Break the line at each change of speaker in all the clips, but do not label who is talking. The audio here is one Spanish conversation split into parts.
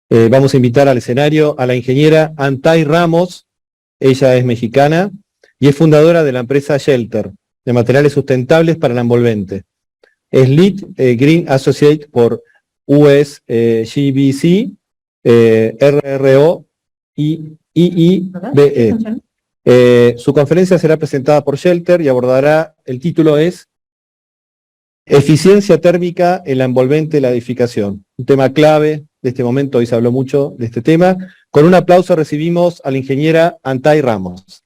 Vamos a invitar al escenario a la ingeniera Antay Ramos. Ella es mexicana y es fundadora de la empresa Shelter, de materiales sustentables para el envolvente. Es Lead Green Associate por USGBC, RRO y IIBE. Su conferencia será presentada por Shelter y abordará, el título es Eficiencia térmica en la envolvente de la edificación. Un tema clave de este momento, hoy se habló mucho de este tema. Con un aplauso recibimos a la ingeniera Antay Ramos.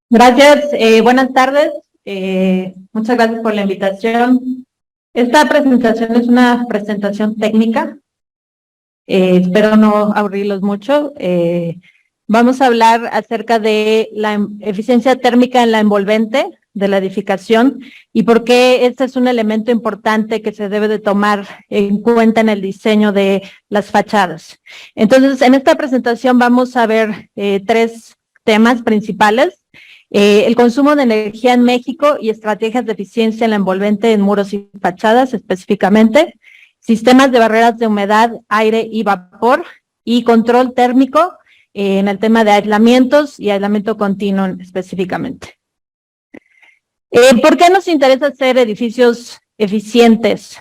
Gracias, buenas tardes, muchas gracias por la invitación. Esta presentación es una presentación técnica, espero no aburrirlos mucho. Vamos a hablar acerca de la eficiencia térmica en la envolvente de la edificación y por qué este es un elemento importante que se debe de tomar en cuenta en el diseño de las fachadas. Entonces, en esta presentación vamos a ver tres temas principales. El consumo de energía en México y estrategias de eficiencia en la envolvente en muros y fachadas específicamente, sistemas de barreras de humedad, aire y vapor y control térmico en el tema de aislamientos y aislamiento continuo específicamente. ¿Por qué nos interesa hacer edificios eficientes,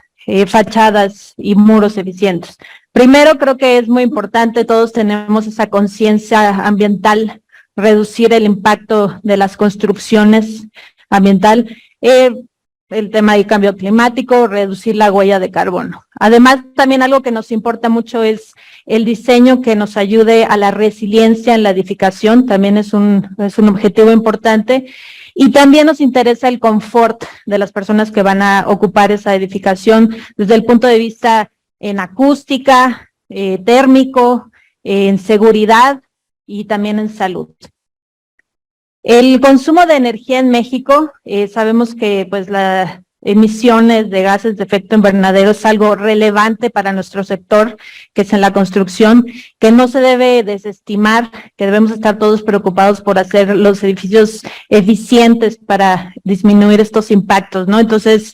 fachadas y muros eficientes? Primero, creo que es muy importante, todos tenemos esa conciencia ambiental, reducir el impacto de las construcciones ambiental, el tema del cambio climático, reducir la huella de carbono. Además, también algo que nos importa mucho es el diseño que nos ayude a la resiliencia en la edificación, también es un objetivo importante. Y también nos interesa el confort de las personas que van a ocupar esa edificación desde el punto de vista en acústica, térmico, en seguridad y también en salud. El consumo de energía en México, sabemos que pues las emisiones de gases de efecto invernadero es algo relevante para nuestro sector, que es en la construcción, que no se debe desestimar, que debemos estar todos preocupados por hacer los edificios eficientes para disminuir estos impactos, ¿no? Entonces,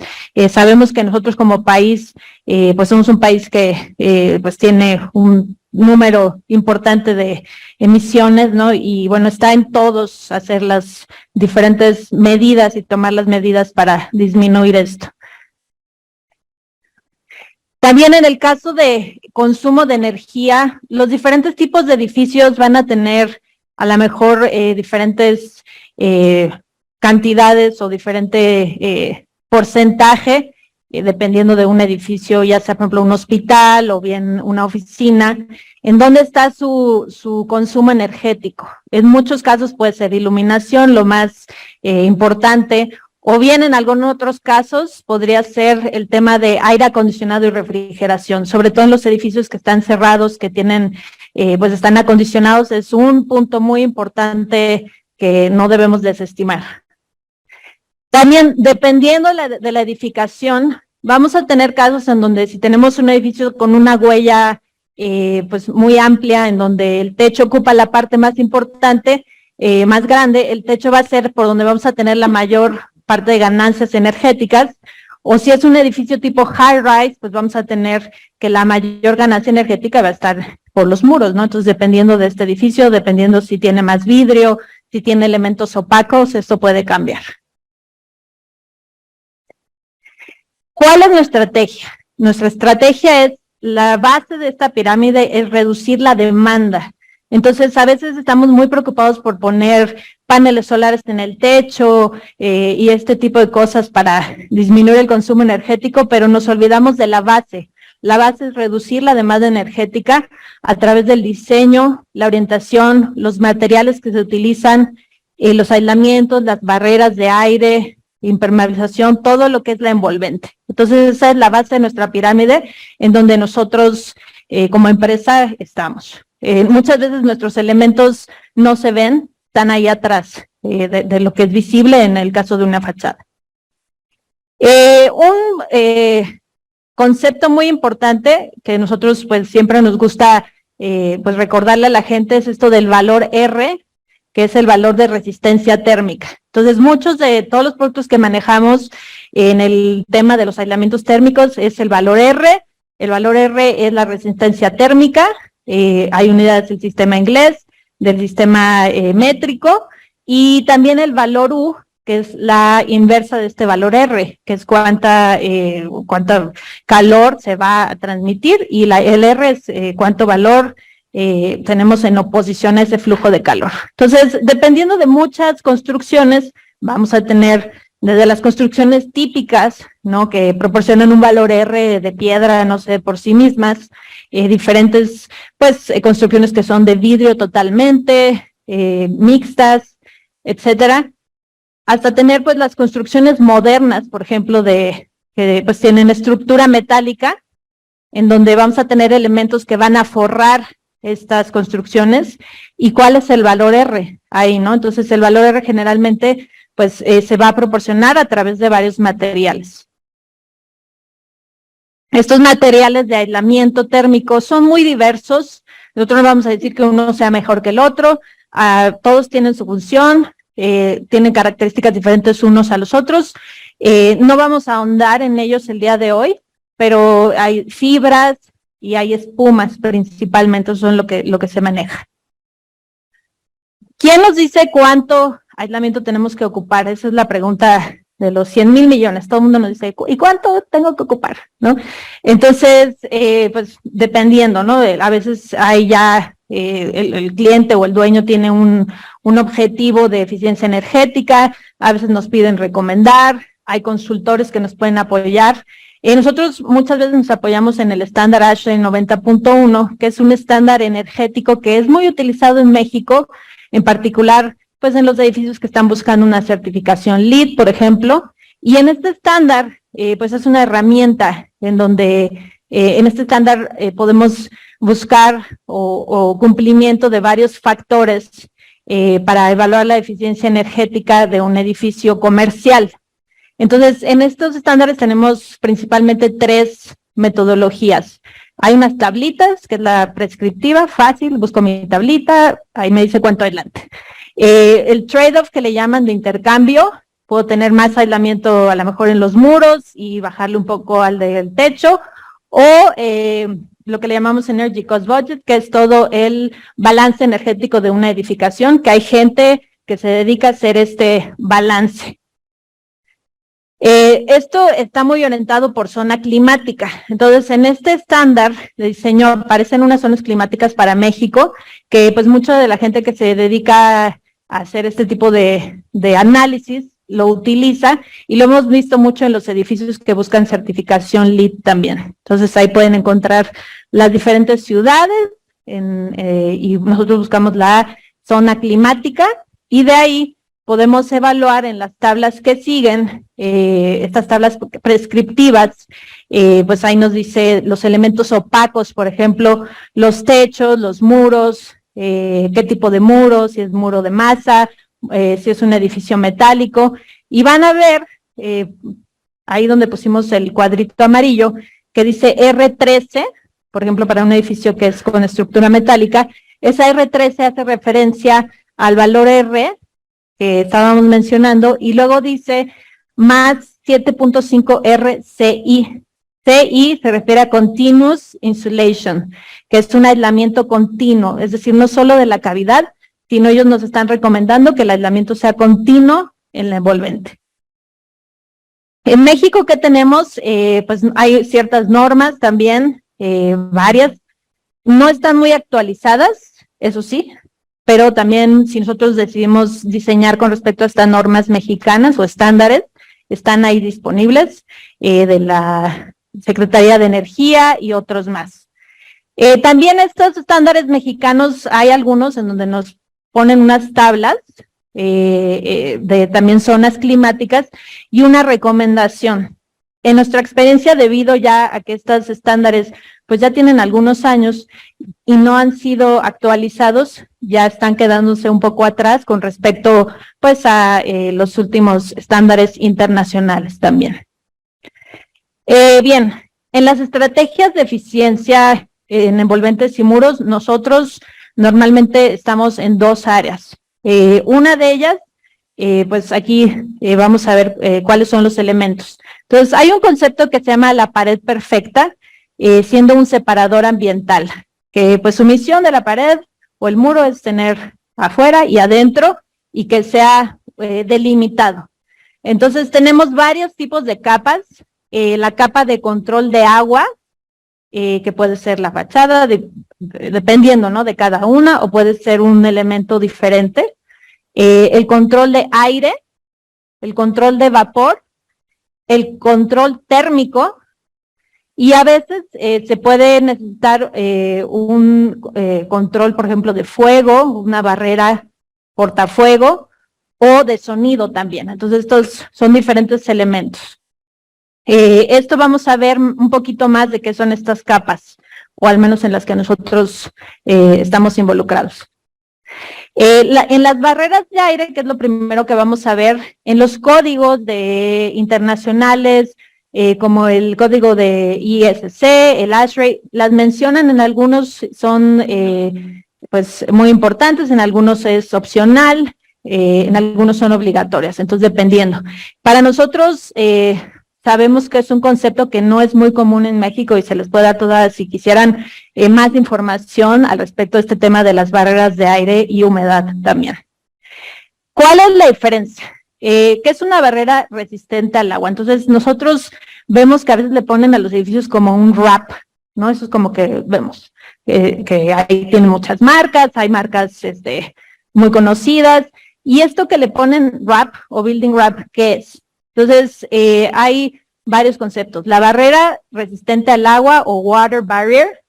sabemos que nosotros como país, pues somos un país que pues tiene un número importante de emisiones, ¿no? Y bueno, está en todos hacer las diferentes medidas y tomar las medidas para disminuir esto. También en el caso de consumo de energía, los diferentes tipos de edificios van a tener a lo mejor diferentes cantidades o diferente porcentaje, dependiendo de un edificio, ya sea por ejemplo un hospital o bien una oficina, en dónde está su consumo energético. En muchos casos puede ser iluminación, lo más importante, o bien en algunos otros casos podría ser el tema de aire acondicionado y refrigeración, sobre todo en los edificios que están cerrados, que tienen, pues están acondicionados, es un punto muy importante que no debemos desestimar. También, dependiendo de la edificación, vamos a tener casos en donde si tenemos un edificio con una huella pues muy amplia, en donde el techo ocupa la parte más importante, más grande, el techo va a ser por donde vamos a tener la mayor parte de ganancias energéticas, o si es un edificio tipo high-rise, pues vamos a tener que la mayor ganancia energética va a estar por los muros, ¿no? Entonces, dependiendo de este edificio, dependiendo si tiene más vidrio, si tiene elementos opacos, esto puede cambiar. ¿Cuál es nuestra estrategia? Nuestra estrategia es, la base de esta pirámide es reducir la demanda. Entonces, a veces estamos muy preocupados por poner paneles solares en el techo y este tipo de cosas para disminuir el consumo energético, pero nos olvidamos de la base. La base es reducir la demanda energética a través del diseño, la orientación, los materiales que se utilizan, los aislamientos, las barreras de aire, impermeabilización, todo lo que es la envolvente. Entonces, esa es la base de nuestra pirámide en donde nosotros como empresa estamos. Muchas veces nuestros elementos no se ven, están ahí atrás de lo que es visible en el caso de una fachada. Un concepto muy importante que nosotros pues siempre nos gusta pues recordarle a la gente es esto del valor R, que es el valor de resistencia térmica. Entonces, muchos de todos los productos que manejamos En el tema de los aislamientos térmicos es el valor R. El valor R es la resistencia térmica. Hay unidades del sistema inglés, del sistema métrico, y también el valor U, que es la inversa de este valor R, que es cuánta calor se va a transmitir, y el R es cuánto valor tenemos en oposición a ese flujo de calor. Entonces, dependiendo de muchas construcciones, vamos a tener desde las construcciones típicas, ¿no?, que proporcionan un valor R de piedra, no sé, por sí mismas, diferentes, pues, construcciones que son de vidrio totalmente, mixtas, etcétera, hasta tener, pues, las construcciones modernas, por ejemplo, que pues tienen estructura metálica, en donde vamos a tener elementos que van a forrar estas construcciones. ¿Y cuál es el valor R ahí, no? Entonces, el valor R generalmente, pues, se va a proporcionar a través de varios materiales. Estos materiales de aislamiento térmico son muy diversos. Nosotros no vamos a decir que uno sea mejor que el otro. Todos tienen su función, tienen características diferentes unos a los otros. No vamos a ahondar en ellos el día de hoy, pero hay fibras y hay espumas principalmente, eso son lo que se maneja. ¿Quién nos dice cuánto aislamiento tenemos que ocupar? Esa es la pregunta de los 100,000 millones. Todo el mundo nos dice, ¿y cuánto tengo que ocupar?, ¿no? Entonces, pues dependiendo, ¿no? A veces hay ya, el cliente o el dueño tiene un objetivo de eficiencia energética, a veces nos piden recomendar, hay consultores que nos pueden apoyar. Nosotros muchas veces nos apoyamos en el estándar ASHRAE 90.1, que es un estándar energético que es muy utilizado en México, en particular, pues en los edificios que están buscando una certificación LEED, por ejemplo. Y en este estándar, pues es una herramienta en donde en este estándar podemos buscar o cumplimiento de varios factores para evaluar la eficiencia energética de un edificio comercial. Entonces, en estos estándares tenemos principalmente 3 metodologías. Hay unas tablitas, que es la prescriptiva, fácil, busco mi tablita, ahí me dice cuánto aislante. El trade-off que le llaman de intercambio, puedo tener más aislamiento a lo mejor en los muros y bajarle un poco al del techo, o lo que le llamamos Energy Cost Budget, que es todo el balance energético de una edificación, que hay gente que se dedica a hacer este balance. Esto está muy orientado por zona climática. Entonces, en este estándar de diseño aparecen unas zonas climáticas para México, que pues mucha de la gente que se dedica a hacer este tipo de análisis lo utiliza, y lo hemos visto mucho en los edificios que buscan certificación LEED también. Entonces, ahí pueden encontrar las diferentes ciudades y nosotros buscamos la zona climática, y de ahí podemos evaluar en las tablas que siguen, estas tablas prescriptivas, pues ahí nos dice los elementos opacos, por ejemplo, los techos, los muros, qué tipo de muros, si es muro de masa, si es un edificio metálico, y van a ver, ahí donde pusimos el cuadrito amarillo, que dice R13, por ejemplo, para un edificio que es con estructura metálica, esa R13 hace referencia al valor R, que estábamos mencionando, y luego dice más 7.5 RCI. CI se refiere a Continuous Insulation, que es un aislamiento continuo, es decir, no solo de la cavidad, sino ellos nos están recomendando que el aislamiento sea continuo en la envolvente. En México, ¿qué tenemos? Pues hay ciertas normas también, varias, no están muy actualizadas, eso sí, pero también si nosotros decidimos diseñar con respecto a estas normas mexicanas o estándares, están ahí disponibles, de la Secretaría de Energía y otros más. También estos estándares mexicanos, hay algunos en donde nos ponen unas tablas de también zonas climáticas y una recomendación. En nuestra experiencia, debido ya a que estos estándares pues ya tienen algunos años y no han sido actualizados, ya están quedándose un poco atrás con respecto pues a los últimos estándares internacionales también. Bien, en las estrategias de eficiencia en envolventes y muros, nosotros normalmente estamos en 2 áreas. Una de ellas, pues aquí vamos a ver cuáles son los elementos. Entonces, hay un concepto que se llama la pared perfecta, siendo un separador ambiental, que pues su misión de la pared o el muro es tener afuera y adentro y que sea delimitado. Entonces, tenemos varios tipos de capas, la capa de control de agua, que puede ser la fachada, dependiendo, ¿no?, de cada una, o puede ser un elemento diferente. El control de aire, el control de vapor, el control térmico, y a veces se puede necesitar un control, por ejemplo, de fuego, una barrera portafuego, o de sonido también. Entonces, estos son diferentes elementos. Esto vamos a ver un poquito más de qué son estas capas, o al menos en las que nosotros estamos involucrados. En las barreras de aire, que es lo primero que vamos a ver, en los códigos internacionales, como el código de ISC, el ASHRAE, las mencionan, en algunos son pues muy importantes, en algunos es opcional, en algunos son obligatorias, entonces dependiendo. Para nosotros sabemos que es un concepto que no es muy común en México y se les puede dar toda, si quisieran más información al respecto de este tema de las barreras de aire y humedad también. ¿Cuál es la diferencia? ¿Qué es una barrera resistente al agua? Entonces, nosotros vemos que a veces le ponen a los edificios como un wrap, ¿no? Eso es como que vemos, que ahí tienen muchas marcas, hay marcas muy conocidas, y esto que le ponen wrap o building wrap, ¿qué es? Entonces, hay varios conceptos. La barrera resistente al agua o water barrier,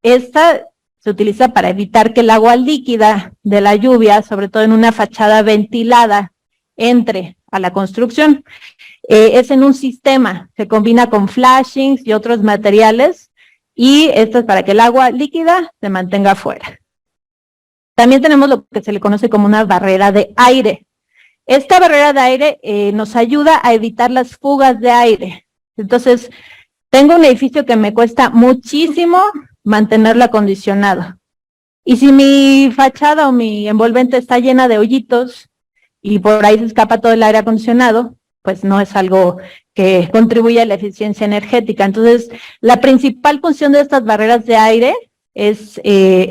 esta se utiliza para evitar que el agua líquida de la lluvia, sobre todo en una fachada ventilada, entre a la construcción. Es en un sistema, se combina con flashings y otros materiales, y esto es para que el agua líquida se mantenga afuera. También tenemos lo que se le conoce como una barrera de aire. Esta barrera de aire nos ayuda a evitar las fugas de aire. Entonces, tengo un edificio que me cuesta muchísimo mantenerlo acondicionado. Y si mi fachada o mi envolvente está llena de hoyitos y por ahí se escapa todo el aire acondicionado, pues no es algo que contribuya a la eficiencia energética. Entonces, la principal función de estas barreras de aire es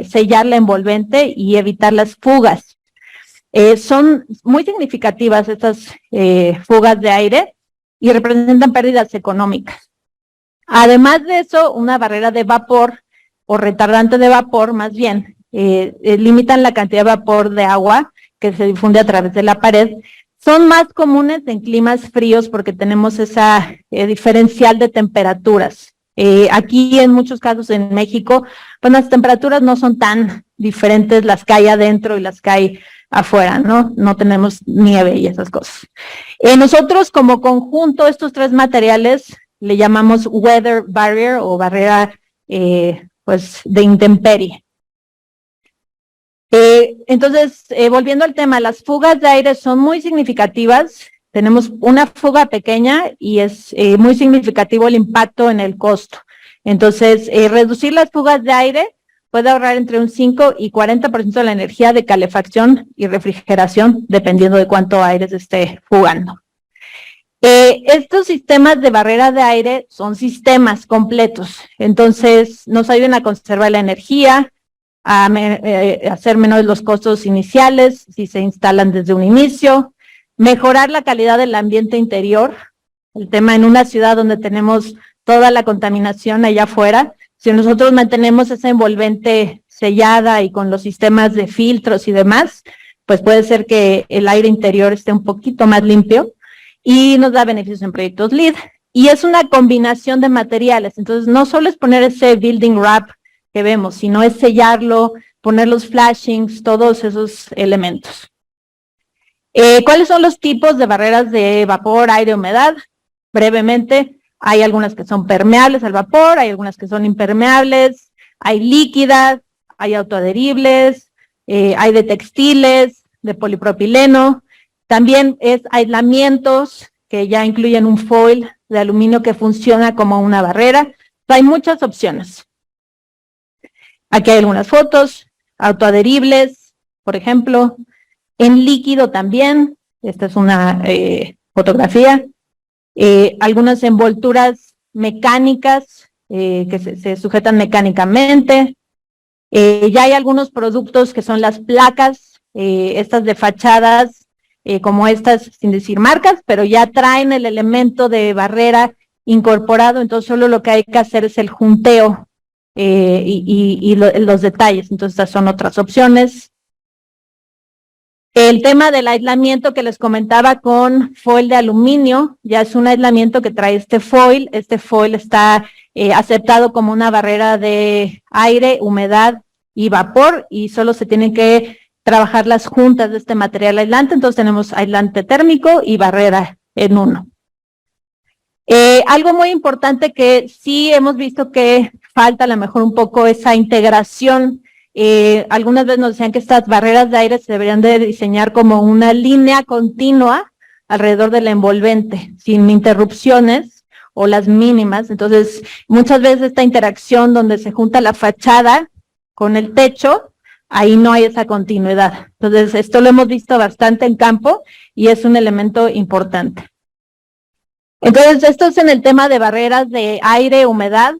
sellar la envolvente y evitar las fugas. Son muy significativas estas fugas de aire y representan pérdidas económicas. Además de eso, una barrera de vapor o retardante de vapor, más bien, limitan la cantidad de vapor de agua que se difunde a través de la pared. Son más comunes en climas fríos porque tenemos esa diferencial de temperaturas. Aquí en muchos casos en México, pues las temperaturas no son tan diferentes las que hay adentro y las que hay afuera, ¿no? No tenemos nieve y esas cosas. Nosotros como conjunto, estos tres materiales le llamamos weather barrier o barrera pues de intemperie. Entonces, volviendo al tema, las fugas de aire son muy significativas. Tenemos una fuga pequeña y es muy significativo el impacto en el costo. Entonces, reducir las fugas de aire puede ahorrar entre un 5 y 40% de la energía de calefacción y refrigeración, dependiendo de cuánto aire se esté fugando. Estos sistemas de barrera de aire son sistemas completos, entonces nos ayudan a conservar la energía, a hacer menores los costos iniciales si se instalan desde un inicio, mejorar la calidad del ambiente interior, el tema en una ciudad donde tenemos toda la contaminación allá afuera. Si nosotros mantenemos esa envolvente sellada y con los sistemas de filtros y demás, pues puede ser que el aire interior esté un poquito más limpio y nos da beneficios en proyectos LEED. Y es una combinación de materiales, entonces no solo es poner ese building wrap que vemos, sino es sellarlo, poner los flashings, todos esos elementos. ¿Cuáles son los tipos de barreras de vapor, aire, humedad? Brevemente, hay algunas que son permeables al vapor, hay algunas que son impermeables, hay líquidas, hay autoadheribles, hay de textiles, de polipropileno, también es aislamientos que ya incluyen un foil de aluminio que funciona como una barrera. Hay muchas opciones. Aquí hay algunas fotos, autoadheribles, por ejemplo, en líquido también, esta es una fotografía, algunas envolturas mecánicas que se sujetan mecánicamente. Ya hay algunos productos que son las placas, estas de fachadas, como estas, sin decir marcas, pero ya traen el elemento de barrera incorporado, entonces solo lo que hay que hacer es el junteo los detalles. Entonces estas son otras opciones. El tema del aislamiento que les comentaba con foil de aluminio, ya es un aislamiento que trae este foil está aceptado como una barrera de aire, humedad y vapor, y solo se tienen que trabajar las juntas de este material aislante. Entonces tenemos aislante térmico y barrera en uno. Algo muy importante que sí hemos visto que falta a lo mejor un poco esa integración. Algunas veces nos decían que estas barreras de aire se deberían de diseñar como una línea continua alrededor del envolvente, sin interrupciones o las mínimas. Entonces, muchas veces esta interacción donde se junta la fachada con el techo, ahí no hay esa continuidad. Entonces, esto lo hemos visto bastante en campo y es un elemento importante. Entonces, esto es en el tema de barreras de aire, humedad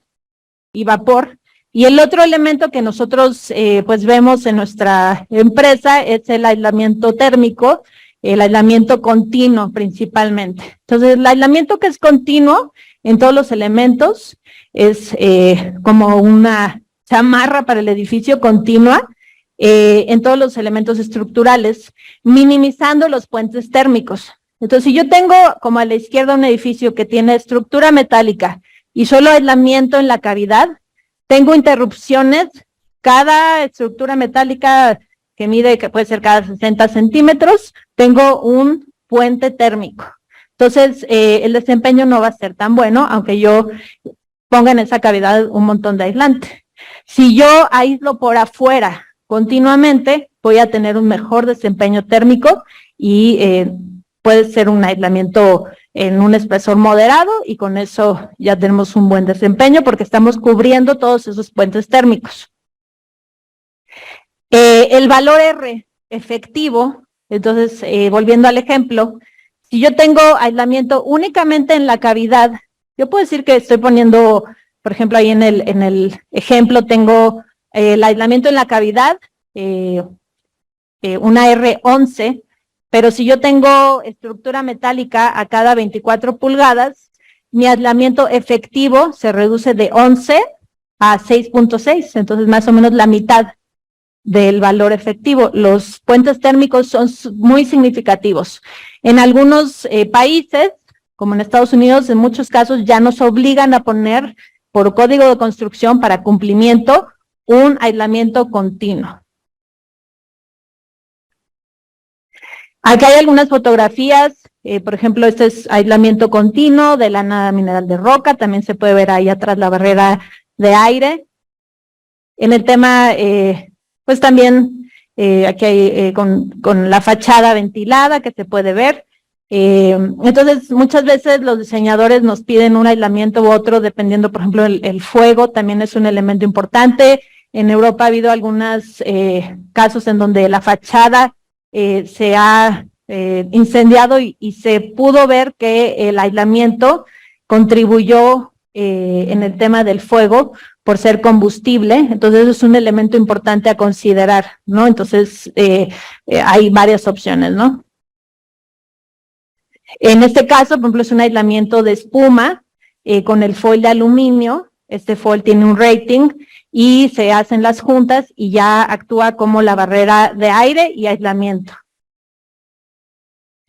y vapor. Y el otro elemento que nosotros pues vemos en nuestra empresa es el aislamiento térmico, el aislamiento continuo principalmente. Entonces, el aislamiento que es continuo en todos los elementos es como una chamarra para el edificio continua en todos los elementos estructurales, minimizando los puentes térmicos. Entonces, si yo tengo como a la izquierda un edificio que tiene estructura metálica y solo aislamiento en la cavidad, tengo interrupciones. Cada estructura metálica que mide, que puede ser cada 60 centímetros, tengo un puente térmico. Entonces, el desempeño no va a ser tan bueno, aunque yo ponga en esa cavidad un montón de aislante. Si yo aíslo por afuera continuamente, voy a tener un mejor desempeño térmico y puede ser un aislamiento en un espesor moderado, y con eso ya tenemos un buen desempeño porque estamos cubriendo todos esos puentes térmicos. El valor R efectivo, entonces volviendo al ejemplo, si yo tengo aislamiento únicamente en la cavidad, yo puedo decir que estoy poniendo, por ejemplo, ahí en el ejemplo tengo el aislamiento en la cavidad, una R11, pero si yo tengo estructura metálica a cada 24 pulgadas, mi aislamiento efectivo se reduce de 11 a 6.6, entonces más o menos la mitad del valor efectivo. Los puentes térmicos son muy significativos. En algunos países, como en Estados Unidos, en muchos casos ya nos obligan a poner por código de construcción para cumplimiento un aislamiento continuo. Aquí hay algunas fotografías, por ejemplo, este es aislamiento continuo de la nada mineral de roca, también se puede ver ahí atrás la barrera de aire. En el tema, pues también aquí hay con la fachada ventilada que se puede ver. Entonces, muchas veces los diseñadores nos piden un aislamiento u otro, dependiendo, por ejemplo, el fuego también es un elemento importante. En Europa ha habido algunos casos en donde la fachada se ha incendiado y se pudo ver que el aislamiento contribuyó en el tema del fuego por ser combustible. Entonces eso es un elemento importante a considerar, ¿no? Entonces hay varias opciones, ¿no? En este caso, por ejemplo, es un aislamiento de espuma con el foil de aluminio. Este foil tiene un rating y se hacen las juntas y ya actúa como la barrera de aire y aislamiento.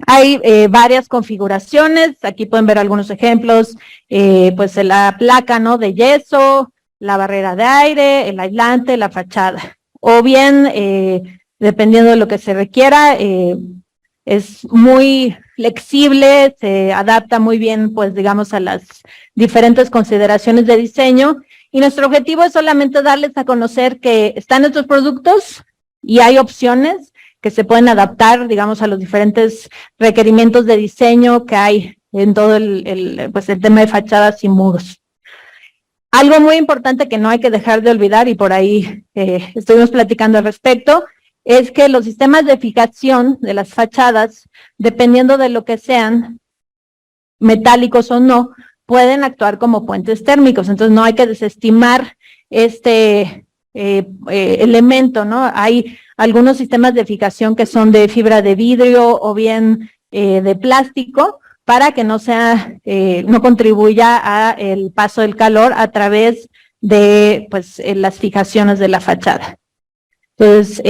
Hay varias configuraciones, aquí pueden ver algunos ejemplos, pues la placa, ¿no?, de yeso, la barrera de aire, el aislante, la fachada. O bien, dependiendo de lo que se requiera, es muy flexible, se adapta muy bien, pues digamos, a las diferentes consideraciones de diseño. Y nuestro objetivo es solamente darles a conocer que están estos productos y hay opciones que se pueden adaptar, digamos, a los diferentes requerimientos de diseño que hay en todo pues el tema de fachadas y muros. Algo muy importante que no hay que dejar de olvidar, y por ahí estuvimos platicando al respecto, es que los sistemas de fijación de las fachadas, dependiendo de lo que sean, metálicos o no, pueden actuar como puentes térmicos. Entonces no hay que desestimar este elemento, ¿no? Hay algunos sistemas de fijación que son de fibra de vidrio o bien de plástico, para que no sea, no contribuya a el paso del calor a través de, pues, las fijaciones de la fachada. Entonces,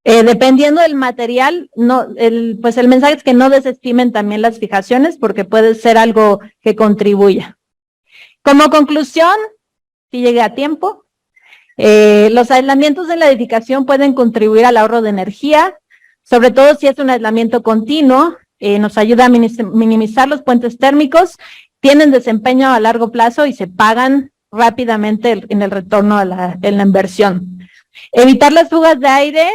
dependiendo del material, pues el mensaje es que no desestimen también las fijaciones, porque puede ser algo que contribuya. Como conclusión, si llegué a tiempo, los aislamientos de la edificación pueden contribuir al ahorro de energía, sobre todo si es un aislamiento continuo, nos ayuda a minimizar los puentes térmicos, tienen desempeño a largo plazo y se pagan rápidamente en el retorno en la inversión. Evitar las fugas de aire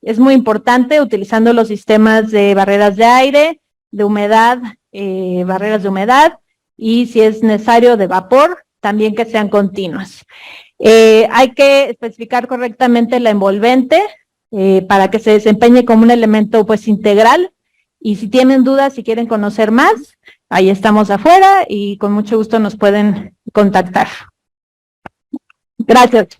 es muy importante, utilizando los sistemas de barreras de aire, de humedad, barreras de humedad, y si es necesario de vapor, también que sean continuas. Hay que especificar correctamente la envolvente para que se desempeñe como un elemento, pues, integral, y si tienen dudas, si quieren conocer más, ahí estamos afuera y con mucho gusto nos pueden contactar. Gracias.